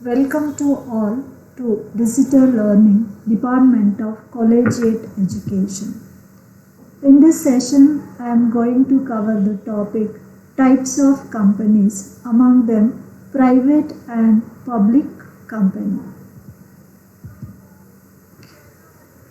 Welcome to all to Digital Learning Department of Collegiate Education. In this session, I am going to cover the topic types of companies, among them private and public company.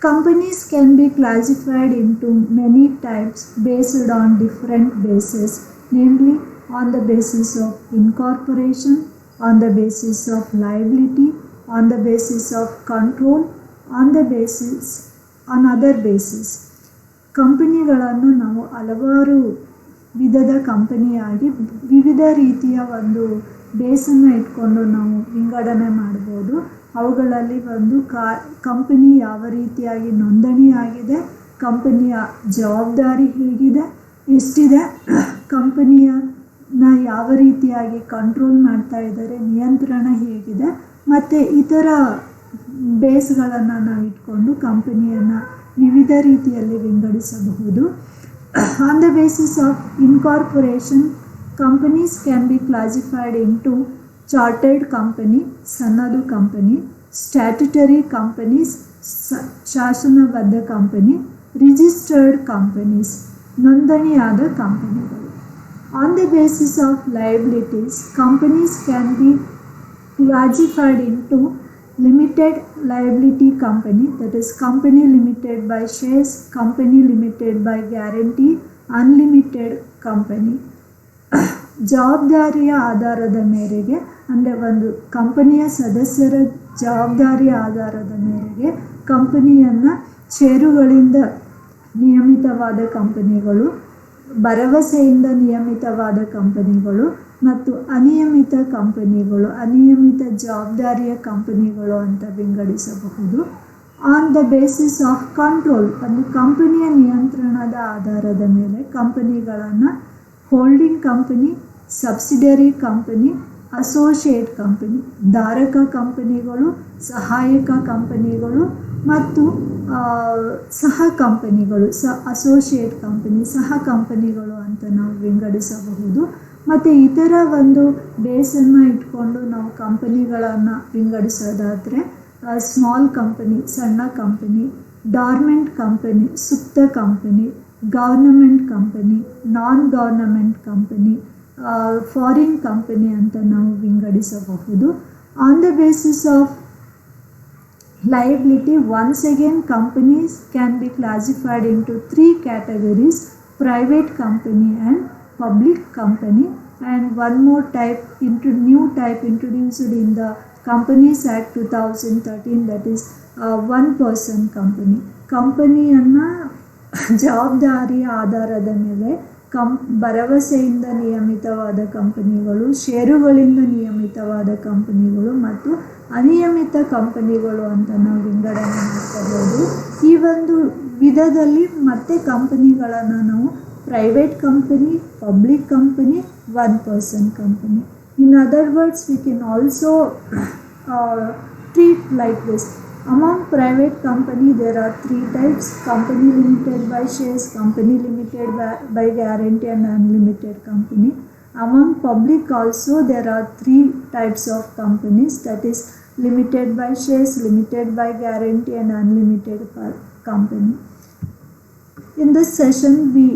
Companies can be classified into many types based on different bases, namely on the basis of incorporation, on the basis of liability, on the basis of control, on other basis. ಕಂಪನಿಗಳನ್ನು ನಾವು ಹಲವಾರು ವಿಧದ ಕಂಪನಿಯಾಗಿ ವಿವಿಧ ರೀತಿಯ ಒಂದು ಬೇಸನ್ನು ಇಟ್ಕೊಂಡು ನಾವು ವಿಂಗಡಣೆ ಮಾಡ್ಬೋದು. ಅವುಗಳಲ್ಲಿ ಒಂದು ಕಂಪನಿ ಯಾವ ರೀತಿಯಾಗಿ ನೋಂದಣಿಯಾಗಿದೆ, ಕಂಪನಿಯ ಜವಾಬ್ದಾರಿ ಹೇಗಿದೆ, ಎಷ್ಟಿದೆ, ಕಂಪನಿಯನ್ನ ಯಾವ ರೀತಿಯಾಗಿ ಕಂಟ್ರೋಲ್ ಮಾಡ್ತಾ ಇದ್ದಾರೆ, ನಿಯಂತ್ರಣ ಹೇಗಿದೆ, ಮತ್ತು ಇತರ ಬೇಸ್ಗಳನ್ನು ನಾವು ಇಟ್ಕೊಂಡು ಕಂಪನಿಯನ್ನು ವಿವಿಧ ರೀತಿಯಲ್ಲಿ ವಿಂಗಡಿಸಬಹುದು. On the basis of incorporation, companies can be classified into chartered company, ಸನ್ನದು ಕಂಪನಿ, ಸ್ಟ್ಯಾಟ್ಯುಟರಿ ಕಂಪನೀಸ್, ಶಾಸನಬದ್ಧ ಕಂಪನಿ, ರಿಜಿಸ್ಟರ್ಡ್ ಕಂಪನೀಸ್, ನೋಂದಣಿಯಾದ ಕಂಪನಿಗಳು. On the basis of liabilities, companies can be classified into limited liability company, that is company limited by shares, company limited by guarantee, unlimited company. ಜವಾಬ್ದಾರಿಯ ಆಧಾರದ ಮೇರೆಗೆ, ಅಂದರೆ ಒಂದು ಕಂಪನಿಯ ಸದಸ್ಯರ ಜವಾಬ್ದಾರಿಯ ಆಧಾರದ ಮೇರೆಗೆ ಕಂಪನಿಯನ್ನು ಷೇರುಗಳಿಂದ ನಿಯಮಿತವಾದ ಕಂಪನಿಗಳು, ಭರವಸೆಯಿಂದ ನಿಯಮಿತವಾದ ಕಂಪನಿಗಳು ಮತ್ತು ಅನಿಯಮಿತ ಕಂಪನಿಗಳು, ಅನಿಯಮಿತ ಜವಾಬ್ದಾರಿಯ ಕಂಪನಿಗಳು ಅಂತ ವಿಂಗಡಿಸಬಹುದು. On the basis of control, ಒಂದು ಕಂಪನಿಯ ನಿಯಂತ್ರಣದ ಆಧಾರದ ಮೇಲೆ ಕಂಪನಿಗಳನ್ನು holding company, subsidiary company, associate company, ಧಾರಕ ಕಂಪನಿಗಳು, ಸಹಾಯಕ ಕಂಪನಿಗಳು ಮತ್ತು ಸಹ ಕಂಪನಿಗಳು, ಅಸೋಸಿಯೇಟ್ ಕಂಪನಿ, ಸಹ ಕಂಪನಿಗಳು ಅಂತ ನಾವು ವಿಂಗಡಿಸಬಹುದು. ಮತ್ತು ಇತರ ಒಂದು ಬೇಸನ್ನು ಇಟ್ಕೊಂಡು ನಾವು ಕಂಪನಿಗಳನ್ನು ವಿಂಗಡಿಸೋದಾದರೆ ಸ್ಮಾಲ್ ಕಂಪನಿ, ಸಣ್ಣ ಕಂಪನಿ, ಡಾರ್ಮೆಂಟ್ ಕಂಪನಿ, ಸುಪ್ತ ಕಂಪನಿ, ಗವರ್ನಮೆಂಟ್ ಕಂಪನಿ, ನಾನ್ ಗವರ್ನಮೆಂಟ್ ಕಂಪನಿ, ಫಾರಿನ್ ಕಂಪನಿ ಅಂತ ನಾವು ವಿಂಗಡಿಸಬಹುದು. On the basis of liability, once again companies can be classified into three categories: private company and public company, and one more type, new type introduced in the Companies Act 2013, that is one person company. ಕಂಪನಿಯನ್ನು ಜವಾಬ್ದಾರಿಯ ಆಧಾರದ ಮೇಲೆ ಭರವಸೆಯಿಂದ ನಿಯಮಿತವಾದ ಕಂಪನಿಗಳು, ಷೇರುಗಳಿಂದ ನಿಯಮಿತವಾದ ಕಂಪನಿಗಳು ಮತ್ತು ಅನಿಯಮಿತ ಕಂಪನಿಗಳು ಅಂತ ನಾವು ವಿಂಗಡಣೆ ಮಾಡ್ಕೋಬೋದು. ಈ ಒಂದು ವಿಧದಲ್ಲಿ ಮತ್ತೆ ಕಂಪನಿಗಳನ್ನು ನಾವು private company, public company, one person company. In other words, we can also treat like this. Among private company, there are three types: company limited by shares, company limited by guarantee, and unlimited company. Among public also, there are three types of companies, that is limited by shares, limited by guarantee, and unlimited company. In this session, we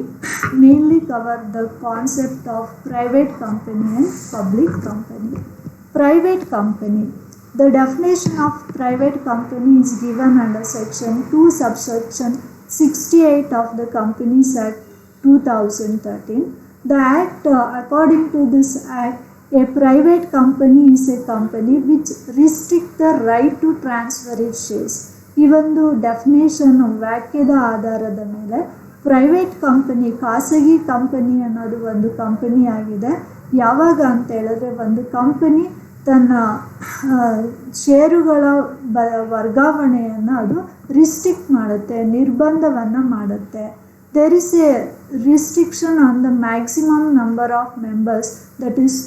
mainly cover the concept of private company and public company. Private company. The definition of private company is given under section 2 subsection 68 of the Companies Act 2013. The act, according to this act, a private company is a company which restricts the right to transfer its shares. ಈ ಒಂದು definition ವ್ಯಾಖ್ಯದ ಆಧಾರದ ಮೇಲೆ private company, ಖಾಸಗಿ company ಅನ್ನೋದು ಒಂದು company ಆಗಿದೆ. ಯಾವಾಗ ಅಂತ ಹೇಳಿದ್ರೆ, ಒಂದು ಕಂಪನಿ ತನ್ನ ಷೇರುಗಳ ವರ್ಗಾವಣೆಯನ್ನು ಅದು ರಿಸ್ಟ್ರಿಕ್ಟ್ ಮಾಡುತ್ತೆ, ನಿರ್ಬಂಧವನ್ನು ಮಾಡುತ್ತೆ. There is a restriction on the maximum number of members, that is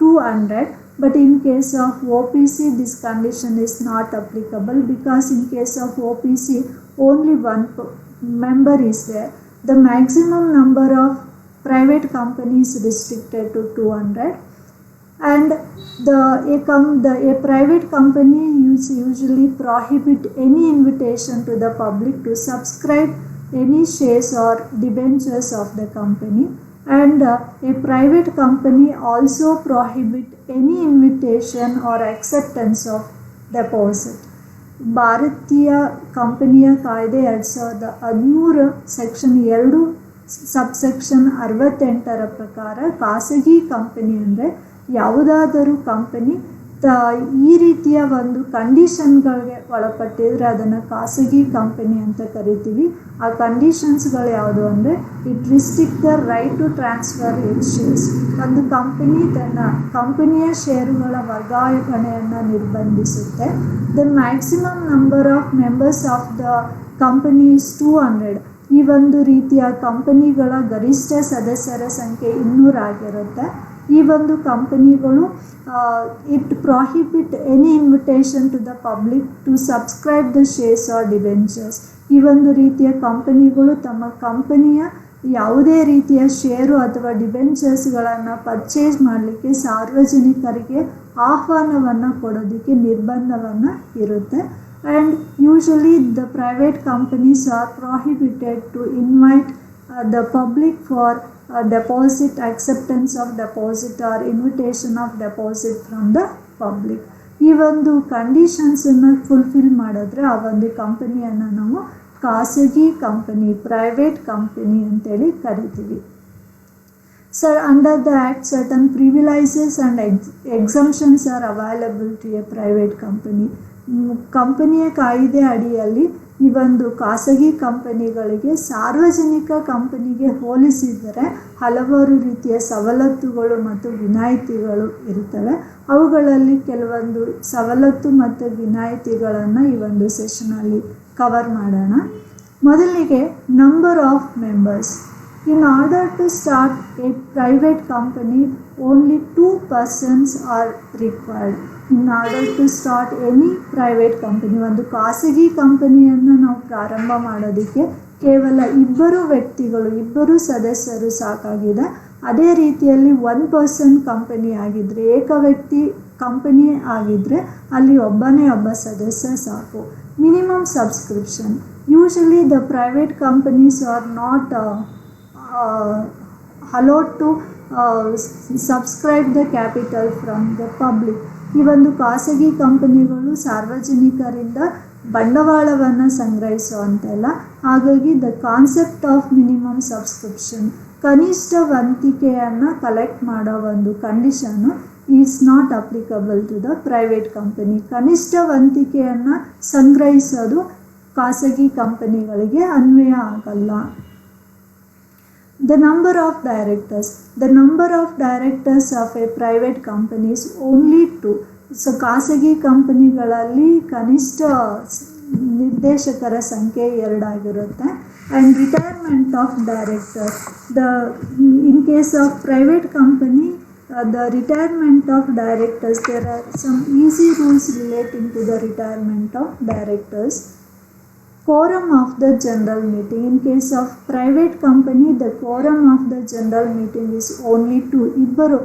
200. But in case of OPC, this condition is not applicable, because in case of OPC, only one member is there. The maximum number of private companies is restricted to 200. and a private company usually prohibit any invitation to the public to subscribe any shares or debentures of the company, and a private company also prohibit any invitation or acceptance of deposit. ಭಾರತೀಯ ಕಂಪನಿಯ ಕಾಯ್ದೆ 2013 section 2 subsection 68 ಪ್ರಕಾರ ಖಾಸಗಿ company ಅಂದರೆ ಯಾವುದಾದರೂ company ಈ ರೀತಿಯ ಒಂದು ಕಂಡೀಷನ್ಗಳಿಗೆ ಒಳಪಟ್ಟಿದ್ರೆ ಅದನ್ನು ಖಾಸಗಿ ಕಂಪನಿ ಅಂತ ಕರಿತೀವಿ. ಆ ಕಂಡೀಷನ್ಸ್ಗಳು ಯಾವುದು ಅಂದರೆ it restrict the right to transfer its shares. ಒಂದು ಕಂಪನಿ ತನ್ನ ಕಂಪನಿಯ ಷೇರುಗಳ ವರ್ಗಾವಣೆಯನ್ನು ನಿರ್ಬಂಧಿಸುತ್ತೆ. The maximum number of members of the company is 200. ಈ ಒಂದು ರೀತಿಯ ಕಂಪನಿಗಳ ಗರಿಷ್ಠ ಸದಸ್ಯರ ಸಂಖ್ಯೆ 200 ಆಗಿರುತ್ತೆ. ಈ ಒಂದು ಕಂಪನಿಗಳು it prohibit any invitation to the public to subscribe the shares or debentures. ಈ ಒಂದು ರೀತಿಯ ಕಂಪನಿಗಳು ತಮ್ಮ ಕಂಪನಿಯ ಯಾವುದೇ ರೀತಿಯ ಷೇರು ಅಥವಾ ಡಿಬೆಂಚರ್ಸ್ಗಳನ್ನು ಪರ್ಚೇಸ್ ಮಾಡಲಿಕ್ಕೆ ಸಾರ್ವಜನಿಕರಿಗೆ ಆಹ್ವಾನವನ್ನು ಕೊಡೋದಕ್ಕೆ ನಿರ್ಬಂಧವನ್ನು ಇರುತ್ತೆ. And usually the private companies are prohibited to invite the public for deposit, acceptance of deposit or invitation of deposit from the public. ಈ ಒಂದು ಕಂಡೀಷನ್ಸನ್ನು ಫುಲ್ಫಿಲ್ ಮಾಡಿದ್ರೆ ಆ ಒಂದು ಕಂಪನಿಯನ್ನು ನಾವು ಖಾಸಗಿ ಕಂಪನಿ, ಪ್ರೈವೇಟ್ ಕಂಪನಿ ಅಂತೇಳಿ ಕರಿತೀವಿ. Sir, under the act certain privileges and exemptions are available to a private company. ಕಂಪನಿಯ ಕಾಯ್ದೆ ಅಡಿಯಲ್ಲಿ ಈ ಒಂದು ಖಾಸಗಿ ಕಂಪನಿಗಳಿಗೆ ಸಾರ್ವಜನಿಕ ಕಂಪನಿಗೆ ಹೋಲಿಸಿದರೆ ಹಲವಾರು ರೀತಿಯ ಸವಲತ್ತುಗಳು ಮತ್ತು ವಿನಾಯಿತಿಗಳು ಇರ್ತವೆ. ಅವುಗಳಲ್ಲಿ ಕೆಲವೊಂದು ಸವಲತ್ತು ಮತ್ತು ವಿನಾಯಿತಿಗಳನ್ನು ಈ ಒಂದು ಸೆಷನಲ್ಲಿ ಕವರ್ ಮಾಡೋಣ. ಮೊದಲಿಗೆ number of members. In order to start a private company, only 2 persons are required. In order to start any private company, ಒಂದು ಖಾಸಗಿ ಕಂಪನಿಯನ್ನು ನಾವು ಪ್ರಾರಂಭ ಮಾಡೋದಕ್ಕೆ ಕೇವಲ 2 ವ್ಯಕ್ತಿಗಳು, 2 ಸದಸ್ಯರು ಸಾಕಾಗಿದೆ. ಅದೇ ರೀತಿಯಲ್ಲಿ 1 ಪರ್ಸನ್ ಕಂಪನಿ ಆಗಿದ್ದರೆ, ಏಕ ವ್ಯಕ್ತಿ ಕಂಪನಿ ಆಗಿದ್ದರೆ ಅಲ್ಲಿ ಒಬ್ಬ ಸದಸ್ಯ ಸಾಕು. Minimum subscription. Usually the private companies are not allowed to subscribe the capital from the public. ಈ ಒಂದು ಖಾಸಗಿ ಕಂಪನಿಗಳು ಸಾರ್ವಜನಿಕರಿಂದ ಬಂಡವಾಳವನ್ನು ಸಂಗ್ರಹಿಸುವಂತೆಲ್ಲ. ಹಾಗಾಗಿ the concept of minimum subscription, ಕನಿಷ್ಠ ವಂತಿಕೆಯನ್ನು ಕಲೆಕ್ಟ್ ಮಾಡೋ ಒಂದು condition is not applicable to the private company. ಕನಿಷ್ಠ ವಂತಿಕೆಯನ್ನು ಸಂಗ್ರಹಿಸೋದು ಖಾಸಗಿ ಕಂಪನಿಗಳಿಗೆ ಅನ್ವಯ ಆಗಲ್ಲ. The number of directors. The number of directors of a private company is only 2. So ಖಾಸಗಿ ಕಂಪನಿಗಳಲ್ಲಿ ಕನಿಷ್ಠ ನಿರ್ದೇಶಕರ ಸಂಖ್ಯೆ 2 ಆಗಿರುತ್ತೆ. And retirement of director. In case of private company, the retirement of directors, there are some easy rules relating to the retirement of directors. Quorum of the general meeting. In case of private company, the quorum of the general meeting is only 2.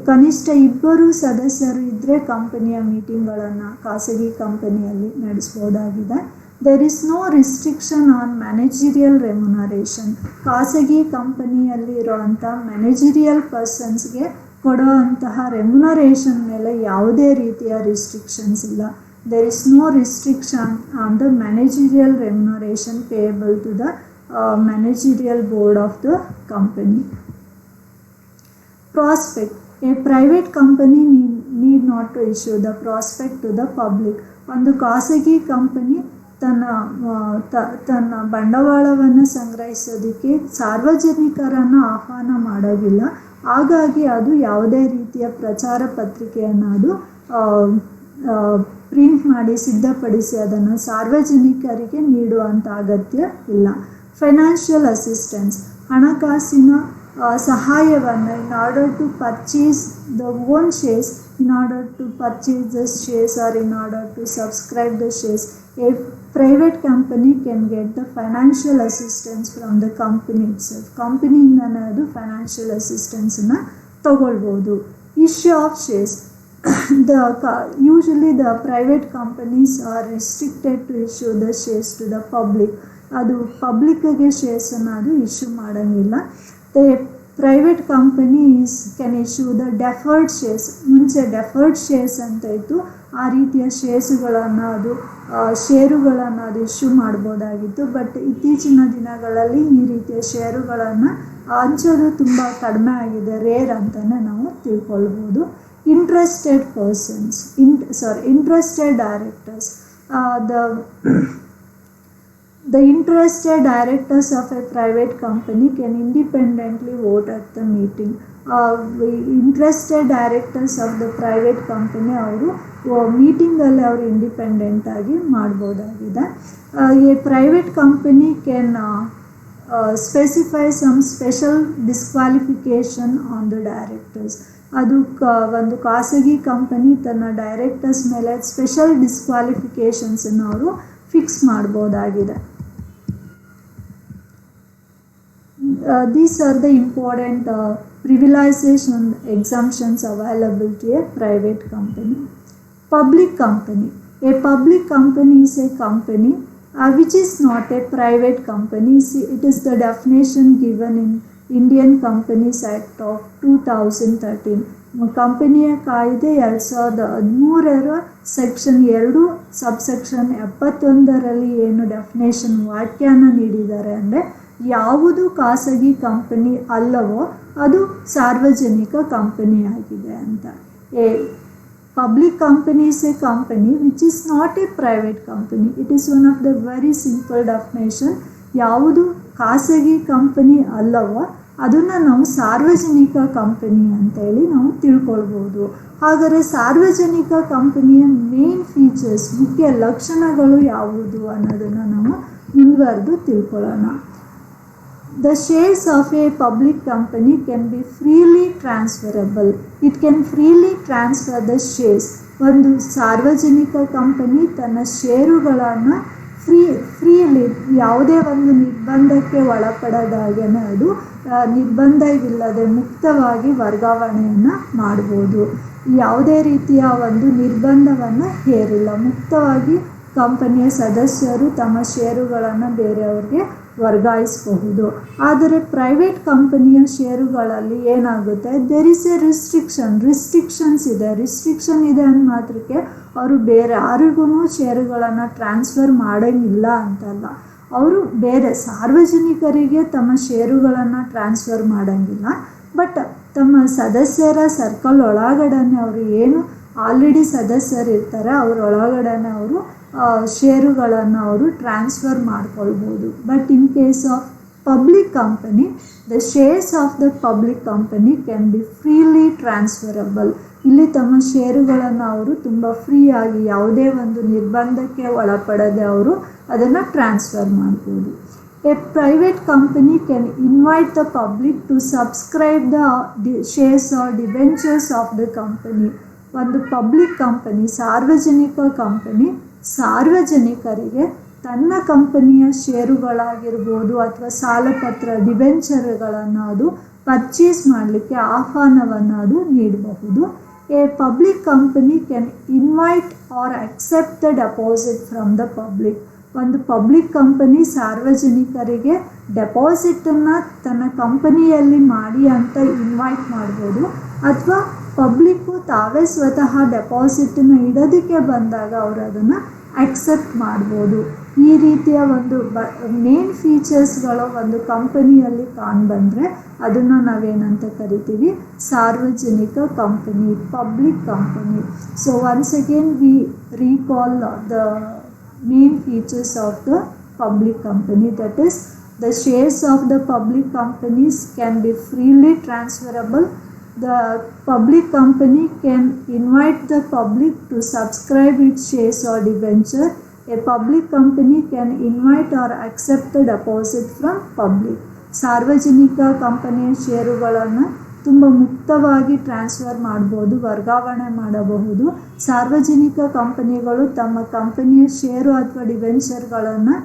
ಕನಿಷ್ಠ 2 ಸದಸ್ಯರು ಇದ್ದರೆ ಕಂಪನಿಯ ಮೀಟಿಂಗ್ಗಳನ್ನು ಖಾಸಗಿ ಕಂಪನಿಯಲ್ಲಿ ನಡೆಸ್ಬೋದಾಗಿದೆ. There is no restriction on managerial remuneration. ಖಾಸಗಿ ಕಂಪನಿಯಲ್ಲಿ ಇರೋವಂಥ ಮ್ಯಾನೇಜರಿಯಲ್ ಪರ್ಸನ್ಸ್ಗೆ ಕೊಡುವಂತಹ ರೆಮ್ಯುನರೇಷನ್ ಮೇಲೆ ಯಾವುದೇ ರೀತಿಯ ರಿಸ್ಟ್ರಿಕ್ಷನ್ಸ್ ಇಲ್ಲ. There is no restriction on the managerial remuneration payable to the managerial board of the company. Prospect. A private company need not to issue the prospect to the public. ಒಂದು ಖಾಸಗಿ company ತನ್ನ ಬಂಡವಾಳವನ್ನು ಸಂಗ್ರಹಿಸೋದಕ್ಕೆ ಸಾರ್ವಜನಿಕರನ್ನು ಆಹ್ವಾನ ಮಾಡೋದಿಲ್ಲ. ಹಾಗಾಗಿ ಅದು ಯಾವುದೇ ರೀತಿಯ ಪ್ರಚಾರ ಪತ್ರಿಕೆಯನ್ನು ಅದು ಪ್ರಿಂಟ್ ಮಾಡಿ ಸಿದ್ಧಪಡಿಸಿ ಅದನ್ನು ಸಾರ್ವಜನಿಕರಿಗೆ ನೀಡುವಂಥ ಅಗತ್ಯ ಇಲ್ಲ. Financial assistance. ಹಣಕಾಸಿನ ಸಹಾಯವನ್ನು in order to purchase the own shares, in order to purchase the shares or in order to subscribe the shares, a private company can get the financial assistance from the company itself. ಕಂಪನಿಯಿಂದನೇ ಅದು financial ಅಸಿಸ್ಟೆನ್ಸನ್ನು ತಗೊಳ್ಬೋದು. ಈ issue of shares. Usually the private companies are restricted to issue the shares to the public. ಅದು ಪಬ್ಲಿಕ್ಗೆ ಶೇರ್ಸನ್ನು ಅದು issue ಮಾಡೋಂಗಿಲ್ಲ. The private companies can issue the deferred shares. ಮುಂಚೆ deferred shares ಅಂತ ಇತ್ತು, ಆ ರೀತಿಯ ಷೇರುಗಳನ್ನು ಅದು ಇಶ್ಯೂ ಮಾಡ್ಬೋದಾಗಿತ್ತು. ಬಟ್ ಇತ್ತೀಚಿನ ದಿನಗಳಲ್ಲಿ ಈ ರೀತಿಯ ಷೇರುಗಳನ್ನು ಹಂಚೋದು ತುಂಬ ಕಡಿಮೆ ಆಗಿದೆ, ರೇರ್ ಅಂತಲೇ ನಾವು ತಿಳ್ಕೊಳ್ಬೋದು. interested directors. The interested directors of a private company can independently vote at the meeting. Interested directors of the private company ಅವರು ಮೀಟಿಂಗಲ್ಲಿ ಅವರು ಇಂಡಿಪೆಂಡೆಂಟ್ ಆಗಿ ಮಾಡ್ಬೋದಾಗಿದೆ. A private company can specify some special disqualification on the directors. ಅದು ಒಂದು ಖಾಸಗಿ company ತನ್ನ directors ಮೇಲೆ special ಡಿಸ್ಕ್ವಾಲಿಫಿಕೇಷನ್ಸನ್ನು ಅವರು fix ಮಾಡ್ಬೋದಾಗಿದೆ. These are the important privileges and exemptions available to a private company. Public company. A public company is a company which is not a private company. It is the definition given in Indian Companies Act of 2013. ಕಂಪನಿಯ ಕಾಯ್ದೆ 2013 section 2 subsection 71ರಲ್ಲಿ ಏನು definition ವ್ಯಾಖ್ಯಾನ ನೀಡಿದ್ದಾರೆ ಅಂದರೆ, ಯಾವುದು ಖಾಸಗಿ company ಅಲ್ಲವೋ ಅದು ಸಾರ್ವಜನಿಕ ಕಂಪನಿ ಆಗಿದೆ ಅಂತ. A public company is A company which is not A private company. It is one of the very simple definition. ಯಾವುದು ಖಾಸಗಿ ಕಂಪನಿ ಅಲ್ಲವೋ ಅದನ್ನು ನಾವು ಸಾರ್ವಜನಿಕ ಕಂಪನಿ ಅಂತೇಳಿ ನಾವು ತಿಳ್ಕೊಳ್ಬೋದು. ಹಾಗಾದರೆ ಸಾರ್ವಜನಿಕ ಕಂಪನಿಯ ಮೇನ್ ಫೀಚರ್ಸ್, ಮುಖ್ಯ ಲಕ್ಷಣಗಳು ಯಾವುದು ಅನ್ನೋದನ್ನು ನಾವು ಮುಂದುವರೆದು ತಿಳ್ಕೊಳ್ಳೋಣ. The shares of a public company can be freely transferable. It can freely transfer the shares. ಒಂದು ಸಾರ್ವಜನಿಕ ಕಂಪನಿ ತನ್ನ ಷೇರುಗಳನ್ನು ಫ್ರೀಲಿ ಯಾವುದೇ ಒಂದು ನಿರ್ಬಂಧಕ್ಕೆ ಒಳಪಡದಾಗೇನೆ ಅದು ನಿರ್ಬಂಧವಿಲ್ಲದೆ ಮುಕ್ತವಾಗಿ ವರ್ಗಾವಣೆಯನ್ನು ಮಾಡ್ಬೋದು. ಯಾವುದೇ ರೀತಿಯ ಒಂದು ನಿರ್ಬಂಧವನ್ನು ಹೇರಿಲ್ಲ. ಮುಕ್ತವಾಗಿ ಕಂಪನಿಯ ಸದಸ್ಯರು ತಮ್ಮ ಷೇರುಗಳನ್ನು ಬೇರೆಯವ್ರಿಗೆ ವರ್ಗಾಯಿಸಬಹುದು. ಆದರೆ ಪ್ರೈವೇಟ್ ಕಂಪನಿಯ ಷೇರುಗಳಲ್ಲಿ ಏನಾಗುತ್ತೆ, ದೇರ್ ಇಸ್ ಎ ರಿಸ್ಟ್ರಿಕ್ಷನ್ಸ್ ಇದೆ. ರಿಸ್ಟ್ರಿಕ್ಷನ್ ಇದೆ ಅಂದ ಮಾತ್ರಕ್ಕೆ ಅವರು ಬೇರೆ ಯಾರಿಗೂ ಷೇರುಗಳನ್ನು ಟ್ರಾನ್ಸ್ಫರ್ ಮಾಡೋಂಗಿಲ್ಲ ಅಂತಲ್ಲ. ಅವರು ಬೇರೆ ಸಾರ್ವಜನಿಕರಿಗೆ ತಮ್ಮ ಷೇರುಗಳನ್ನು ಟ್ರಾನ್ಸ್ಫರ್ ಮಾಡೋಂಗಿಲ್ಲ. ಬಟ್ ತಮ್ಮ ಸದಸ್ಯರ ಸರ್ಕಲ್ ಒಳಗಡೆ ಅವರು ಏನು ಆಲ್ರೆಡಿ ಸದಸ್ಯರು ಇರ್ತಾರೆ ಅವರೊಳಗಡೆ ಅವರು ಷೇರುಗಳನ್ನು ಅವರು ಟ್ರಾನ್ಸ್ಫರ್ ಮಾಡ್ಕೊಳ್ಬೋದು. But in case of public company, the shares of the public company can be freely transferable. ಇಲ್ಲಿ ತಮ್ಮ ಷೇರುಗಳನ್ನು ಅವರು ತುಂಬ ಫ್ರೀಯಾಗಿ ಯಾವುದೇ ಒಂದು ನಿರ್ಬಂಧಕ್ಕೆ ಒಳಪಡದೆ ಅವರು ಅದನ್ನು ಟ್ರಾನ್ಸ್ಫರ್ ಮಾಡ್ಬೋದು. A private company can invite the public to subscribe the shares or debentures of the company. ಒಂದು ಪಬ್ಲಿಕ್ ಕಂಪನಿ, ಸಾರ್ವಜನಿಕ ಕಂಪನಿ, ಸಾರ್ವಜನಿಕರಿಗೆ ತನ್ನ ಕಂಪನಿಯ ಷೇರುಗಳಾಗಿರ್ಬೋದು ಅಥವಾ ಸಾಲಪತ್ರ ಡಿಬೆಂಚರ್ಗಳನ್ನು ಅದು ಪರ್ಚೇಸ್ ಮಾಡಲಿಕ್ಕೆ ಆಹ್ವಾನವನ್ನು ಅದು ನೀಡಬಹುದು. A public company can invite or accept the deposit from the public. ಒಂದು ಪಬ್ಲಿಕ್ ಕಂಪನಿ ಸಾರ್ವಜನಿಕರಿಗೆ ಡೆಪಾಸಿಟನ್ನು ತನ್ನ ಕಂಪನಿಯಲ್ಲಿ ಮಾಡಿ ಅಂತ ಇನ್ವೈಟ್ ಮಾಡ್ಬೋದು. ಅಥವಾ ಪಬ್ಲಿಕ್ಕು ತಾವೇ ಸ್ವತಃ ಡೆಪಾಸಿಟನ್ನು ಇಡೋದಕ್ಕೆ ಬಂದಾಗ ಅವರು ಅದನ್ನು ಅಕ್ಸೆಪ್ಟ್ ಮಾಡ್ಬೋದು. ಈ ರೀತಿಯ ಒಂದು ಮೇನ್ ಫೀಚರ್ಸ್ಗಳು ಒಂದು ಕಂಪನಿಯಲ್ಲಿ ಕಾಣ್ಬಂದರೆ ಅದನ್ನು ನಾವೇನಂತ ಕರಿತೀವಿ, ಸಾರ್ವಜನಿಕ company, public company. So once again we recall the main features of the public company. That is the shares of the public companies can be freely transferable. The public company can invite the public to subscribe its shares or debenture. A public company can invite or accept the deposit from public. ಸಾರ್ವಜನಿಕ ಕಂಪನಿಯ ಷೇರುಗಳನ್ನು ತುಂಬ ಮುಕ್ತವಾಗಿ transfer ಮಾಡ್ಬೋದು, ವರ್ಗಾವಣೆ ಮಾಡಬಹುದು. ಸಾರ್ವಜನಿಕ ಕಂಪನಿಗಳು ತಮ್ಮ ಕಂಪನಿಯ ಷೇರು ಅಥವಾ ಡಿಬೆಂಚರ್ಗಳನ್ನು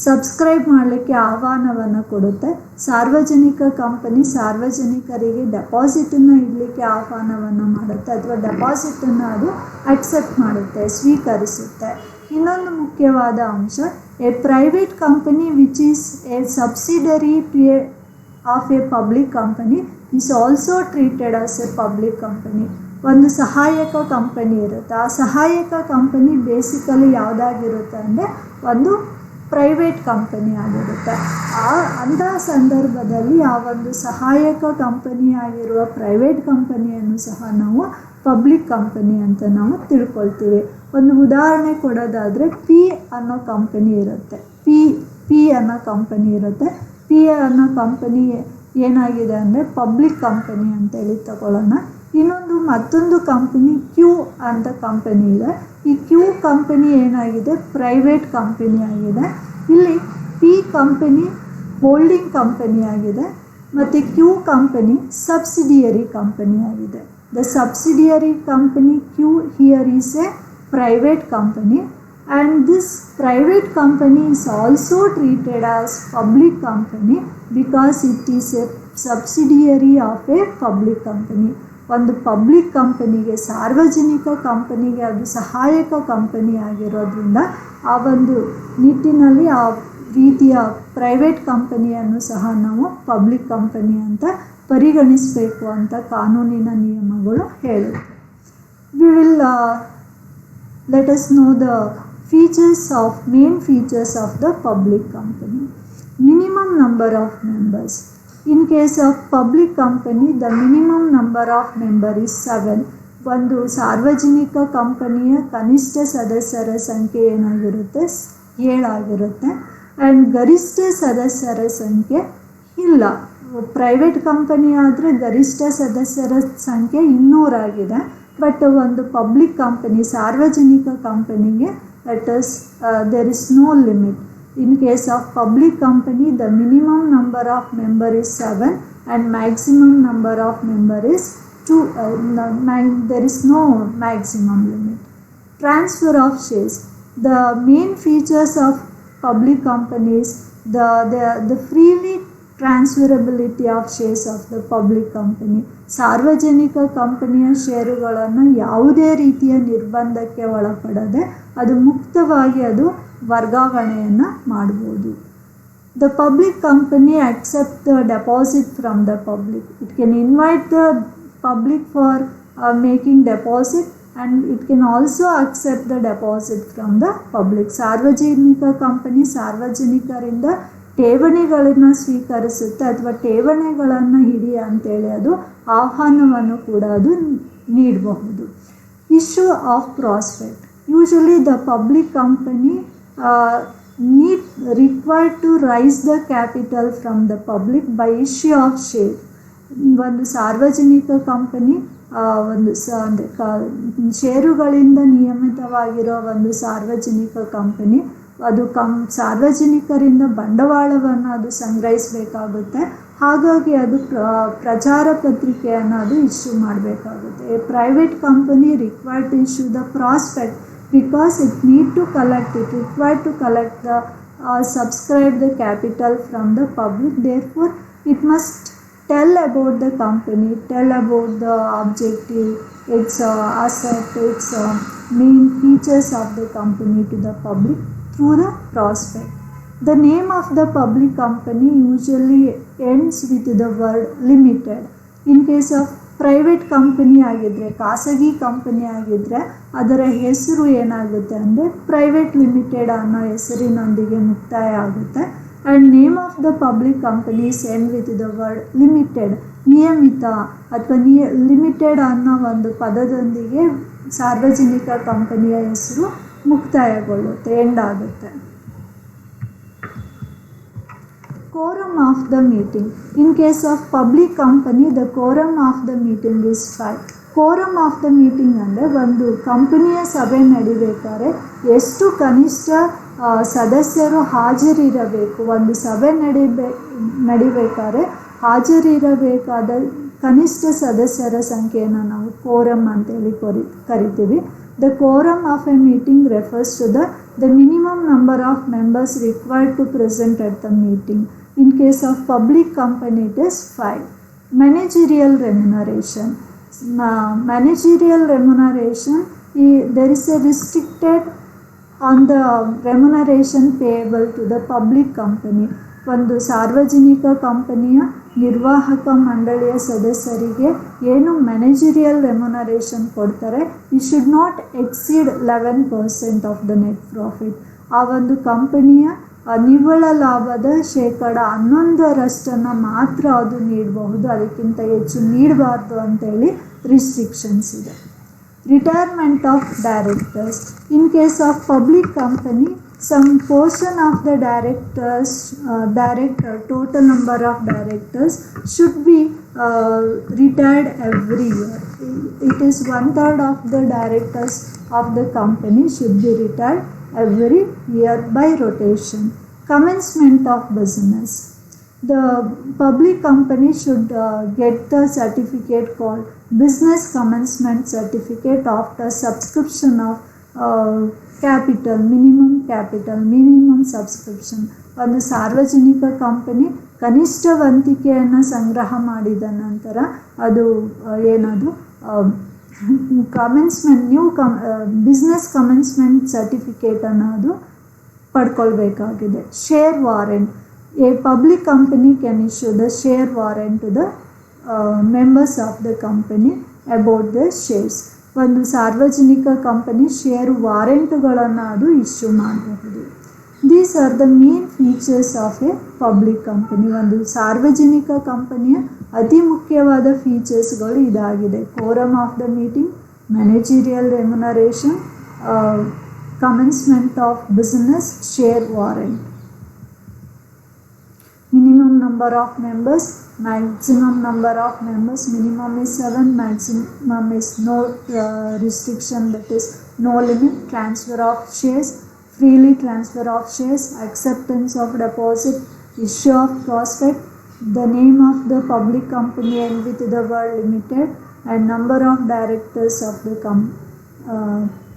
ಸಬ್ಸ್ಕ್ರೈಬ್ ಮಾಡಲಿಕ್ಕೆ ಆಹ್ವಾನವನ್ನು ಕೊಡುತ್ತೆ. ಸಾರ್ವಜನಿಕ ಕಂಪನಿ ಸಾರ್ವಜನಿಕರಿಗೆ ಡೆಪಾಸಿಟನ್ನು ಇಡಲಿಕ್ಕೆ ಆಹ್ವಾನವನ್ನು ಮಾಡುತ್ತೆ ಅಥವಾ ಡೆಪಾಸಿಟನ್ನು ಅದು ಅಕ್ಸೆಪ್ಟ್ ಮಾಡುತ್ತೆ, ಸ್ವೀಕರಿಸುತ್ತೆ. ಇನ್ನೊಂದು ಮುಖ್ಯವಾದ ಅಂಶ, A private company which is A subsidiary of a public company is also treated as A public company. ಒಂದು ಸಹಾಯಕ ಕಂಪನಿ ಇರುತ್ತೆ. ಆ ಸಹಾಯಕ ಕಂಪನಿ ಬೇಸಿಕಲಿ ಯಾವುದಾಗಿರುತ್ತೆ ಅಂದರೆ ಒಂದು ಪ್ರೈವೇಟ್ ಕಂಪನಿ ಆಗಿರುತ್ತೆ. ಅಂತಹ ಸಂದರ್ಭದಲ್ಲಿ ಆ ಒಂದು ಸಹಾಯಕ ಕಂಪನಿ ಆಗಿರುವ ಪ್ರೈವೇಟ್ ಕಂಪನಿಯನ್ನು ಸಹ ನಾವು ಪಬ್ಲಿಕ್ ಕಂಪನಿ ಅಂತ ನಾವು ತಿಳ್ಕೊಳ್ತೀವಿ. ಒಂದು ಉದಾಹರಣೆ ಕೊಡೋದಾದರೆ ಪಿ ಅನ್ನೋ ಕಂಪನಿ ಇರುತ್ತೆ. ಪಿ ಅನ್ನೋ ಕಂಪನಿ ಇರುತ್ತೆ. ಪಿ ಅನ್ನೋ ಕಂಪನಿ ಏನಾಗಿದೆ ಅಂದರೆ ಪಬ್ಲಿಕ್ ಕಂಪನಿ ಅಂತೇಳಿ ತಗೊಳ್ಳೋಣ. ಮತ್ತೊಂದು ಕಂಪನಿ ಕ್ಯೂ ಅಂತ ಕಂಪನಿ ಇದೆ. ಈ ಕ್ಯೂ ಕಂಪನಿ ಏನಾಗಿದೆ, ಪ್ರೈವೇಟ್ ಕಂಪನಿ ಆಗಿದೆ. ಇಲ್ಲಿ ಪಿ ಕಂಪನಿ ಹೋಲ್ಡಿಂಗ್ ಕಂಪನಿ ಆಗಿದೆ ಮತ್ತು ಕ್ಯೂ ಕಂಪನಿ ಸಬ್ಸಿಡಿಯರಿ ಕಂಪನಿ ಆಗಿದೆ. The subsidiary company Q here is a private company and this private company is also treated as public company because it is a subsidiary of a public company. ಒಂದು public ಕಂಪನಿಗೆ, ಸಾರ್ವಜನಿಕ ಕಂಪನಿಗೆ ಅದು ಸಹಾಯಕ company ಆಗಿರೋದ್ರಿಂದ ಆ ಒಂದು ನಿಟ್ಟಿನಲ್ಲಿ ಆ ರೀತಿಯ ಪ್ರೈವೇಟ್ ಕಂಪನಿಯನ್ನು ಸಹ ನಾವು ಪಬ್ಲಿಕ್ ಕಂಪನಿ ಅಂತ ಪರಿಗಣಿಸಬೇಕು ಅಂತ ಕಾನೂನಿನ ನಿಯಮಗಳು ಹೇಳುತ್ತೆ. We will let us know the main features of the public company. Minimum number of members. In case of public company, the minimum number of member is 7. ಒಂದು ಸಾರ್ವಜನಿಕ ಕಂಪನಿಯ ಕನಿಷ್ಠ ಸದಸ್ಯರ ಸಂಖ್ಯೆ ಏನಾಗಿರುತ್ತೆ, 7 ಆಗಿರುತ್ತೆ. ಆ್ಯಂಡ್ ಗರಿಷ್ಠ ಸದಸ್ಯರ ಸಂಖ್ಯೆ ಇಲ್ಲ. ಪ್ರೈವೇಟ್ ಕಂಪನಿ ಆದರೆ ಗರಿಷ್ಠ ಸದಸ್ಯರ ಸಂಖ್ಯೆ 200 ಆಗಿದೆ. ಬಟ್ ಒಂದು ಪಬ್ಲಿಕ್ ಕಂಪನಿ, ಸಾರ್ವಜನಿಕ ಕಂಪನಿಗೆ there is no limit. In case of public company, the minimum number of member is 7 and maximum number of member is 2. There is no maximum limit. Transfer of shares. The main features of public companies, the freely transferability of shares of the public company. ಸಾರ್ವಜನಿಕ ಕಂಪನಿಯ ಷೇರುಗಳನ್ನು ಯಾವುದೇ ರೀತಿಯ ನಿರ್ಬಂಧಕ್ಕೆ ಒಳಪಡದೆ ಅದು ಮುಕ್ತವಾಗಿ ಅದು ವರ್ಗಾವಣೆಯನ್ನು ಮಾಡ್ಬೋದು. The public company accept the deposit from the public. It can invite the public for making deposit and it can also accept the deposit from the public. ಸಾರ್ವಜನಿಕ ಕಂಪನಿ ಸಾರ್ವಜನಿಕರಿಂದ ಠೇವಣಿಗಳನ್ನು ಸ್ವೀಕರಿಸುತ್ತೆ ಅಥವಾ ಠೇವಣಿಗಳನ್ನು ಹಿಡಿ ಅಂತೇಳಿ ಅದು ಆಹ್ವಾನವನ್ನು ಕೂಡ ಅದು ನೀಡಬಹುದು. Issue of prospect. Usually the public company required to raise the capital from the public by issue of share. ಒಂದು ಸಾರ್ವಜನಿಕ ಕಂಪನಿ ಷೇರುಗಳಿಂದ ನಿಯಮಿತವಾಗಿರೋ ಒಂದು ಸಾರ್ವಜನಿಕ ಕಂಪನಿ ಅದು ಸಾರ್ವಜನಿಕರಿಂದ ಬಂಡವಾಳವನ್ನು ಅದು ಸಂಗ್ರಹಿಸಬೇಕಾಗುತ್ತೆ. ಹಾಗಾಗಿ ಅದು ಪ್ರಚಾರ ಪತ್ರಿಕೆಯನ್ನು ಅದು ಇಶ್ಯೂ ಮಾಡಬೇಕಾಗುತ್ತೆ. A private company required to issue the prospect because it required to collect the subscribe the capital from the public. Therefore it must tell about the company, tell about the objective, its asset, its main features of the company to the public through the prospect. The name of the public company usually ends with the word limited. In case of private company ಆಗಿದ್ದರೆ, ಖಾಸಗಿ company ಆಗಿದ್ದರೆ ಅದರ ಹೆಸರು ಏನಾಗುತ್ತೆ ಅಂದರೆ private limited ಅನ್ನೋ ಹೆಸರಿನೊಂದಿಗೆ ಮುಕ್ತಾಯ ಆಗುತ್ತೆ. And name of the public companies end with the word limited. ನಿಯಮಿತ ಅಥವಾ ಲಿಮಿಟೆಡ್ ಅನ್ನೋ ಒಂದು ಪದದೊಂದಿಗೆ ಸಾರ್ವಜನಿಕ ಕಂಪನಿಯ ಹೆಸರು ಮುಕ್ತಾಯಗೊಳ್ಳುತ್ತೆ, ಎಂಡ್ ಆಗುತ್ತೆ. Quorum of the meeting. In case of public company, the quorum of the meeting is 5. Quorum of the meeting ಅಂದರೆ ಒಂದು ಕಂಪನಿಯ ಸಭೆ ನಡಿಬೇಕಾದ್ರೆ ಎಷ್ಟು ಕನಿಷ್ಠ ಸದಸ್ಯರು ಹಾಜರಿರಬೇಕು, ಒಂದು ಸಭೆ ನಡಿಬೇಕಾದ್ರೆ ಹಾಜರಿರಬೇಕಾದ ಕನಿಷ್ಠ ಸದಸ್ಯರ ಸಂಖ್ಯೆಯನ್ನು ನಾವು ಕೋರಮ್ ಅಂತೇಳಿ ಕರಿತೀವಿ. The quorum of a meeting refers to the minimum number of members required to present at the meeting. In case of public company, it is 5. Managerial remuneration. Managerial remuneration, there is a restricted on the remuneration payable to the public company. ಒಂದು ಸಾರ್ವಜನಿಕ ಕಂಪನಿಯ ನಿರ್ವಾಹಕ ಮಂಡಳಿಯ ಸದಸ್ಯರಿಗೆ ಏನು managerial remuneration ಕೊಡ್ತಾರೆ, it should not exceed 11% of the net profit. ಆ ಒಂದು ಕಂಪನಿಯ ನಿವ್ವಳ ಲಾಭದ 11% ಮಾತ್ರ ಅದು ನೀಡಬಹುದು, ಅದಕ್ಕಿಂತ ಹೆಚ್ಚು ನೀಡಬಾರ್ದು ಅಂತೇಳಿ ರಿಸ್ಟ್ರಿಕ್ಷನ್ಸ್ ಇದೆ. Retirement of directors. In case of public company, some portion of the total number of directors should be retired every year. It is 1/3 of the directors of the company should be retired every year by rotation. Commencement of business. The public company should get the certificate called business commencement certificate after subscription of minimum subscription. ಒಂದು ಸಾರ್ವಜನಿಕ company ಕನಿಷ್ಠ ವಂತಿಕೆಯನ್ನು ಸಂಗ್ರಹ ಮಾಡಿದ ನಂತರ ಅದು ಏನದು business commencement certificate ಅನ್ನೋದು ಪಡ್ಕೊಳ್ಬೇಕಾಗಿದೆ. Share warrant. A public company can issue the share warrant to the members of the company about the shares. ಒಂದು ಸಾರ್ವಜನಿಕ ಕಂಪನಿ ಷೇರು ವಾರೆಂಟುಗಳನ್ನು ಅದು ಇಶ್ಯೂ ಮಾಡಬಹುದು. These are the main features of a public company. ಒಂದು ಸಾರ್ವಜನಿಕ ಕಂಪನಿಯ ಅತಿ ಮುಖ್ಯವಾದ ಫೀಚರ್ಸ್ಗಳು ಇದಾಗಿದೆ: quorum of the meeting, managerial remuneration, commencement of business, share warrant. Minimum number of members, maximum number of members, minimum is 7, maximum is no restriction, that is no limit. Transfer of shares, freely transfer of shares, acceptance of deposit, issue of prospect, the name of the public company and with the word limited, and number of directors of the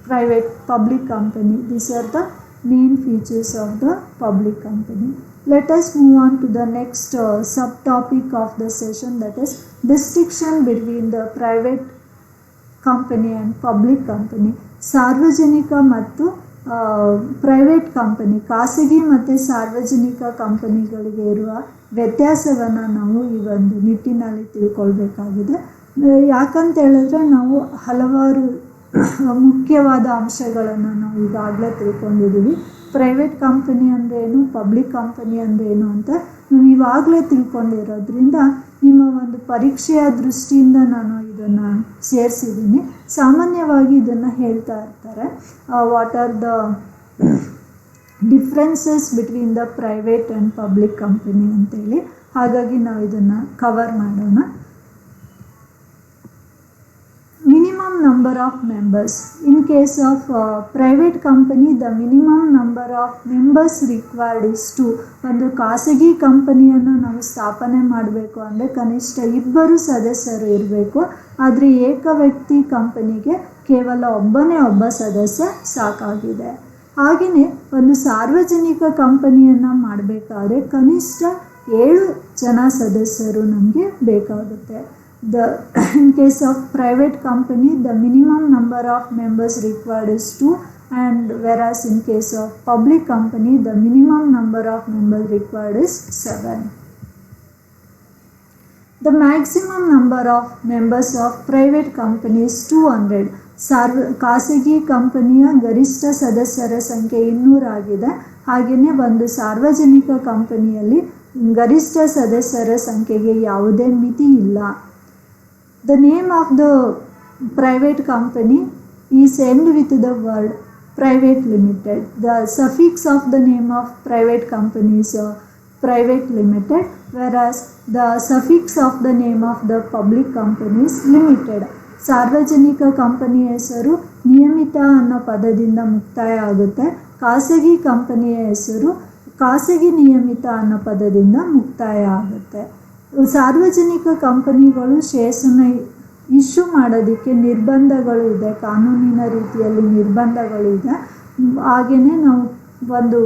private public company. These are the main features of the public company. Let us move on to the next subtopic of the session, that is distinction between the private company and public company. ಸಾರ್ವಜನಿಕ ಮತ್ತು private company, ಖಾಸಗಿ ಮತ್ತು ಸಾರ್ವಜನಿಕ ಕಂಪನಿಗಳಿಗೆ ಇರುವ ವ್ಯತ್ಯಾಸವನ್ನು ನಾವು ಈ ಒಂದು ನಿಟ್ಟಿನಲ್ಲಿ ತಿಳ್ಕೊಳ್ಬೇಕಾಗಿದೆ. ಯಾಕಂತ ಹೇಳಿದ್ರೆ ನಾವು ಹಲವಾರು ಮುಖ್ಯವಾದ ಅಂಶಗಳನ್ನು ನಾವು ಈಗಾಗಲೇ ತಿಳ್ಕೊಂಡಿದ್ದೀವಿ. ಪ್ರೈವೇಟ್ ಕಂಪನಿ ಅಂದ್ರೇನು, ಪಬ್ಲಿಕ್ ಕಂಪನಿ ಅಂದ್ರೇನು ಅಂತ ನಾವು ಇವಾಗಲೇ ತಿಳ್ಕೊಂಡಿರೋದ್ರಿಂದ ನಿಮ್ಮ ಒಂದು ಪರೀಕ್ಷೆಯ ದೃಷ್ಟಿಯಿಂದ ನಾನು ಇದನ್ನು ಸೇರಿಸಿದ್ದೀನಿ. ಸಾಮಾನ್ಯವಾಗಿ ಇದನ್ನು ಹೇಳ್ತಾ ಇರ್ತಾರೆ, what are the differences between the private and public company ಅಂತೇಳಿ. ಹಾಗಾಗಿ ನಾವು ಇದನ್ನು ಕವರ್ ಮಾಡೋಣ. Minimum number of members. In case of private company, the minimum number of members required is 2. ಒಂದು ಖಾಸಗಿ ಕಂಪನಿಯನ್ನು ನಾವು ಸ್ಥಾಪನೆ ಮಾಡಬೇಕು ಅಂದರೆ ಕನಿಷ್ಠ 2 ಸದಸ್ಯರು ಇರಬೇಕು. ಆದರೆ ಏಕ ವ್ಯಕ್ತಿ ಕಂಪನಿಗೆ ಕೇವಲ ಒಬ್ಬ ಸದಸ್ಯ ಸಾಕಾಗಿದೆ. ಹಾಗೆಯೇ ಒಂದು ಸಾರ್ವಜನಿಕ ಕಂಪನಿಯನ್ನು ಮಾಡಬೇಕಾದ್ರೆ ಕನಿಷ್ಠ 7 ಜನ ಸದಸ್ಯರು ನಮಗೆ ಬೇಕಾಗುತ್ತೆ. In case of private company, the minimum number of members required is 2, and whereas in case of public company, the minimum number of members required is 7. The maximum number of members of private company is 200. ಖಾಸಗಿ ಕಂಪನಿಯ ಗರಿಷ್ಠ ಸದಸ್ಯರ ಸಂಖ್ಯೆ 200 ಆಗಿದೆ. ಹಾಗೆಯೇ ಒಂದು ಸಾರ್ವಜನಿಕ ಕಂಪನಿಯಲ್ಲಿ ಗರಿಷ್ಠ ಸದಸ್ಯರ ಸಂಖ್ಯೆಗೆ ಯಾವುದೇ ಮಿತಿ ಇಲ್ಲ. The name of the private company is end with the word private limited. The suffix of the name of private company is private limited, whereas the suffix of the name of the public company is limited. ಸಾರ್ವಜನಿಕ ಕಂಪನಿಯ ಹೆಸರು ನಿಯಮಿತ ಅನ್ನೋ ಪದದಿಂದ ಮುಕ್ತಾಯ ಆಗುತ್ತೆ. ಖಾಸಗಿ ಕಂಪನಿಯ ಹೆಸರು ಖಾಸಗಿ ನಿಯಮಿತ ಅನ್ನೋ ಪದದಿಂದ ಮುಕ್ತಾಯ ಆಗುತ್ತೆ. ಸಾರ್ವಜನಿಕ ಕಂಪನಿಗಳು ಶೇರ್ಸನ್ನು ಇಶ್ಯೂ ಮಾಡೋದಕ್ಕೆ ನಿರ್ಬಂಧಗಳು ಇದೆ, ಕಾನೂನಿನ ರೀತಿಯಲ್ಲಿ ನಿರ್ಬಂಧಗಳು ಇದೆ. ಹಾಗೆಯೇ ನಾವು ಒಂದು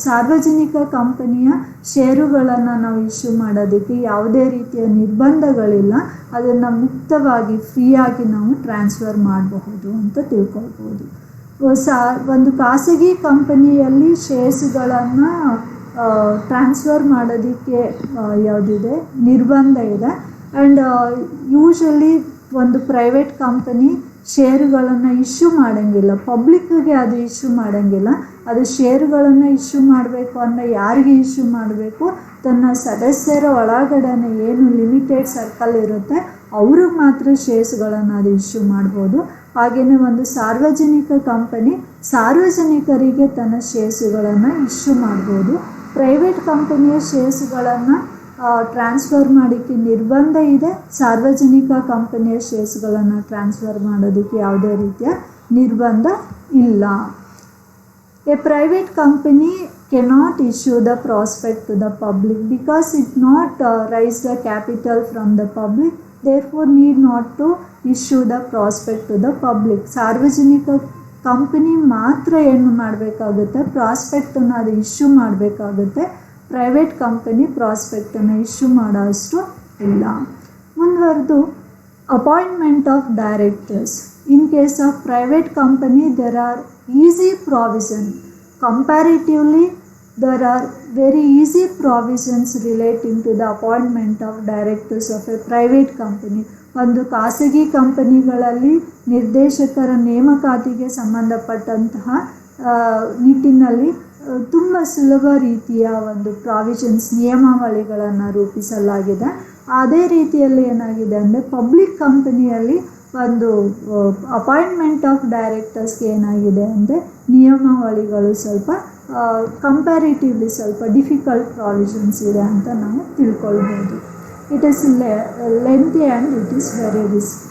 ಸಾರ್ವಜನಿಕ ಕಂಪನಿಯ ಷೇರುಗಳನ್ನು ನಾವು ಇಶ್ಯೂ ಮಾಡೋದಕ್ಕೆ ಯಾವುದೇ ರೀತಿಯ ನಿರ್ಬಂಧಗಳಿಲ್ಲ. ಅದನ್ನು ಮುಕ್ತವಾಗಿ ಫ್ರೀಯಾಗಿ ನಾವು ಟ್ರಾನ್ಸ್ಫರ್ ಮಾಡಬಹುದು ಅಂತ ತಿಳ್ಕೊಳ್ಬೋದು. ಒಂದು ಖಾಸಗಿ ಕಂಪನಿಯಲ್ಲಿ ಶೇರ್ಸ್ಗಳನ್ನು ಟ್ರಾನ್ಸ್ಫರ್ ಮಾಡೋದಕ್ಕೆ ಯಾವುದಿದೆ, ನಿರ್ಬಂಧ ಇದೆ. ಆ್ಯಂಡ್ ಯೂಶಲಿ ಒಂದು ಪ್ರೈವೇಟ್ ಕಂಪನಿ ಷೇರುಗಳನ್ನು ಇಶ್ಯೂ ಮಾಡೋಂಗಿಲ್ಲ, ಪಬ್ಲಿಕ್ಕಿಗೆ ಅದು ಇಶ್ಯೂ ಮಾಡೋಂಗಿಲ್ಲ. ಅದು ಷೇರುಗಳನ್ನು ಇಶ್ಯೂ ಮಾಡಬೇಕು ಅಂದರೆ ಯಾರಿಗೆ ಇಶ್ಯೂ ಮಾಡಬೇಕು, ತನ್ನ ಸದಸ್ಯರ ಒಳಗಡೆನೆ ಏನು ಲಿಮಿಟೆಡ್ ಸರ್ಕಲ್ ಇರುತ್ತೆ ಅವ್ರಿಗೆ ಮಾತ್ರ ಶೇರ್ಸ್ಗಳನ್ನು ಅದು ಇಶ್ಯೂ ಮಾಡ್ಬೋದು. ಹಾಗೆಯೇ ಒಂದು ಸಾರ್ವಜನಿಕ ಕಂಪನಿ ಸಾರ್ವಜನಿಕರಿಗೆ ತನ್ನ ಶೇರ್ಸ್ಗಳನ್ನು ಇಶ್ಯೂ ಮಾಡ್ಬೋದು. ಪ್ರೈವೇಟ್ ಕಂಪನಿಯ ಶೇರ್ಸ್ಗಳನ್ನು ಟ್ರಾನ್ಸ್ಫರ್ ಮಾಡೋಕ್ಕೆ ನಿರ್ಬಂಧ ಇದೆ. ಸಾರ್ವಜನಿಕ ಕಂಪನಿಯ ಶೇರ್ಸ್ಗಳನ್ನು ಟ್ರಾನ್ಸ್ಫರ್ ಮಾಡೋದಕ್ಕೆ ಯಾವುದೇ ರೀತಿಯ ನಿರ್ಬಂಧ ಇಲ್ಲ. A private company cannot issue the prospect to the public because it not raise the capital from the public, therefore need not to issue the prospect to the public. ಸಾರ್ವಜನಿಕ ಕಂಪನಿ ಮಾತ್ರ ಏನು ಮಾಡಬೇಕಾಗುತ್ತೆ, ಪ್ರಾಸ್ಪೆಕ್ಟನ್ನು ಅದು ಇಶ್ಯೂ ಮಾಡಬೇಕಾಗುತ್ತೆ. Private company ಪ್ರಾಸ್ಪೆಕ್ಟನ್ನು issue ಮಾಡೋ ಅಷ್ಟು ಇಲ್ಲ. ಮುಂದುವರೆದು appointment of directors. In case of private company there are easy provision. Comparatively there are very easy provisions relating to the appointment of directors of a private company. ಒಂದು ಖಾಸಗಿ ಕಂಪನಿಗಳಲ್ಲಿ ನಿರ್ದೇಶಕರ ನೇಮಕಾತಿಗೆ ಸಂಬಂಧಪಟ್ಟಂತಹ ನಿಟ್ಟಿನಲ್ಲಿ ತುಂಬ ಸುಲಭ ರೀತಿಯ ಒಂದು ಪ್ರಾವಿಷನ್ಸ್, ನಿಯಮಾವಳಿಗಳನ್ನು ರೂಪಿಸಲಾಗಿದೆ. ಅದೇ ರೀತಿಯಲ್ಲಿ ಏನಾಗಿದೆ ಅಂದರೆ ಪಬ್ಲಿಕ್ ಕಂಪನಿಯಲ್ಲಿ ಒಂದು ಅಪಾಯಿಂಟ್ಮೆಂಟ್ ಆಫ್ ಡೈರೆಕ್ಟರ್ಸ್ಗೆ ಏನಾಗಿದೆ ಅಂದರೆ ನಿಯಮಾವಳಿಗಳು ಸ್ವಲ್ಪ ಕಂಪ್ಯಾರಿಟಿವ್ಲಿ ಸ್ವಲ್ಪ ಡಿಫಿಕಲ್ಟ್ ಪ್ರಾವಿಷನ್ಸ್ ಇದೆ ಅಂತ ನಾವು ತಿಳ್ಕೊಳ್ಬೋದು. It is lengthy and it is very risky.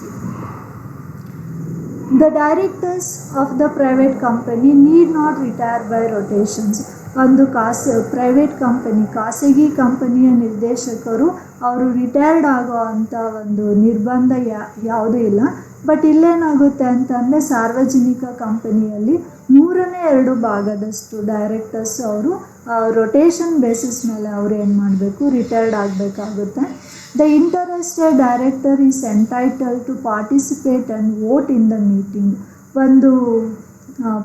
The directors of the private company need not retire by rotations. ಒಂದು ಪ್ರೈವೇಟ್ ಕಂಪನಿ, ಖಾಸಗಿ ಕಂಪನಿಯ ನಿರ್ದೇಶಕರು ಅವರು ರಿಟೈರ್ಡ್ ಆಗೋ ಅಂಥ ಒಂದು ನಿರ್ಬಂಧ ಯಾವುದೂ ಇಲ್ಲ. ಬಟ್ ಇಲ್ಲೇನಾಗುತ್ತೆ ಅಂತಂದರೆ ಸಾರ್ವಜನಿಕ ಕಂಪನಿಯಲ್ಲಿ 2/3 ಡೈರೆಕ್ಟರ್ಸ್ ಅವರು ರೊಟೇಷನ್ ಬೇಸಿಸ್ ಮೇಲೆ ಅವರು ಏನು ಮಾಡಬೇಕು, retired ಆಗಬೇಕಾಗುತ್ತೆ. The interested director is entitled to participate and vote in the meeting. ಒಂದು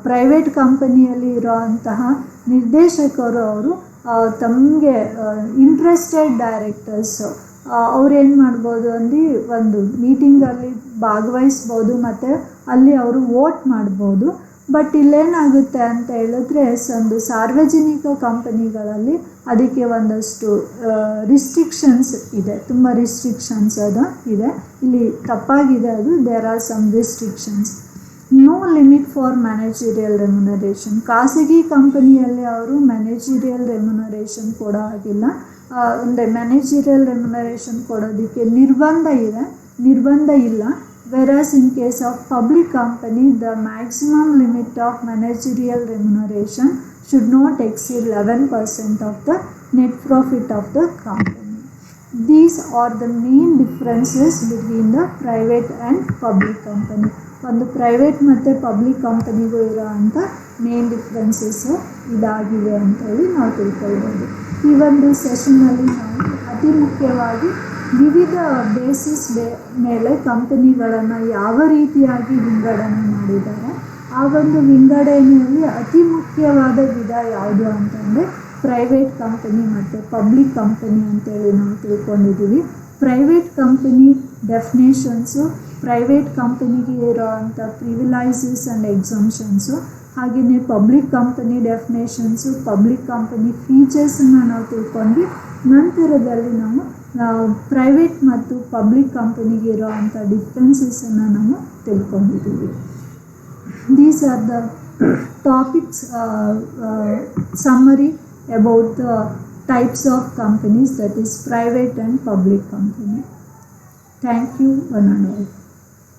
ಪ್ರೈವೇಟ್ ಕಂಪನಿಯಲ್ಲಿ ಇರೋಂತಹ ನಿರ್ದೇಶಕರು ಅವರು ತಮಗೆ ಇಂಟ್ರೆಸ್ಟೆಡ್ ಡೈರೆಕ್ಟರ್ಸ್ ಅವ್ರೇನು ಮಾಡ್ಬೋದು ಅಂದರೆ ಒಂದು ಮೀಟಿಂಗಲ್ಲಿ ಭಾಗವಹಿಸ್ಬೋದು ಮತ್ತು ಅಲ್ಲಿ ಅವರು ವೋಟ್ ಮಾಡ್ಬೋದು. ಬಟ್ ಇಲ್ಲೇನಾಗುತ್ತೆ ಅಂತ ಹೇಳಿದ್ರೆ ಒಂದು ಸಾರ್ವಜನಿಕ ಕಂಪನಿಗಳಲ್ಲಿ ಅದಕ್ಕೆ ಒಂದಷ್ಟು ರಿಸ್ಟ್ರಿಕ್ಷನ್ಸ್ ಇದೆ, ತುಂಬ ರಿಸ್ಟ್ರಿಕ್ಷನ್ಸ್ ಅದು ಇದೆ. ಇಲ್ಲಿ ತಪ್ಪಾಗಿದೆ ಅದು. There are some restrictions. No limit for managerial remuneration. ಖಾಸಗಿ ಕಂಪನಿಯಲ್ಲಿ ಅವರು ಮ್ಯಾನೇಜರಿಯಲ್ ರೆಮ್ಯುನರೇಷನ್ ಕೊಡೋ ಹಾಗಿಲ್ಲ. ಅಂದರೆ ಮ್ಯಾನೇಜರಿಯಲ್ ರೆಮ್ಯುನರೇಷನ್ ಕೊಡೋದಕ್ಕೆ ನಿರ್ಬಂಧ ಇಲ್ಲ. Whereas in case of public company, the maximum limit of managerial remuneration should not exceed 11% of the net profit of the company. These are the main differences between the private and public company. ಒಂದು private ಮತ್ತು public ಕಂಪನಿಗೂ ಇರೋ ಅಂಥ main differences ಇದಾಗಿವೆ ಅಂತೇಳಿ ನಾವು ತಿಳ್ಕೊಳ್ಬೋದು. ಈ ಒಂದು ಸೆಷನ್ನಲ್ಲಿ ನಾವು ಅತಿ ಮುಖ್ಯವಾಗಿ ವಿವಿಧ ಬೇಸಿಸ್ ಮೇಲೆ ಕಂಪನಿಗಳನ್ನು ಯಾವ ರೀತಿಯಾಗಿ ವಿಂಗಡಣೆ ಮಾಡಿದ್ದಾರೆ, ಆ ಒಂದು ವಿಂಗಡಣೆಯಲ್ಲಿ ಅತಿ ಮುಖ್ಯವಾದ ವಿಧ ಯಾವುದು ಅಂತಂದರೆ ಪ್ರೈವೇಟ್ ಕಂಪನಿ ಮತ್ತು ಪಬ್ಲಿಕ್ ಕಂಪನಿ ಅಂತೇಳಿ ನಾವು ತಿಳ್ಕೊಂಡಿದ್ದೀವಿ. ಪ್ರೈವೇಟ್ ಕಂಪನಿ ಡೆಫಿನೇಷನ್ಸು, ಪ್ರೈವೇಟ್ ಕಂಪನಿಗೆ ಇರೋ ಅಂಥ ಪ್ರಿವಿಲೈಸಸ್ ಆ್ಯಂಡ್ ಎಕ್ಸಂಪ್ಷನ್ಸು, ಹಾಗೆಯೇ public company definitions, public company ಫೀಚರ್ಸನ್ನು ನಾವು ತಿಳ್ಕೊಂಡ್ವಿ. ನಂತರದಲ್ಲಿ ನಾವು ಪ್ರೈವೇಟ್ ಮತ್ತು ಪಬ್ಲಿಕ್ ಕಂಪನಿಗೆ ಇರೋ ಅಂಥ ಡಿಫ್ರೆನ್ಸಸನ್ನು ನಾವು ತಿಳ್ಕೊಂಡಿದ್ದೀವಿ. These are the topics summary about the types of companies, that is private and public company. Thank you, one and all.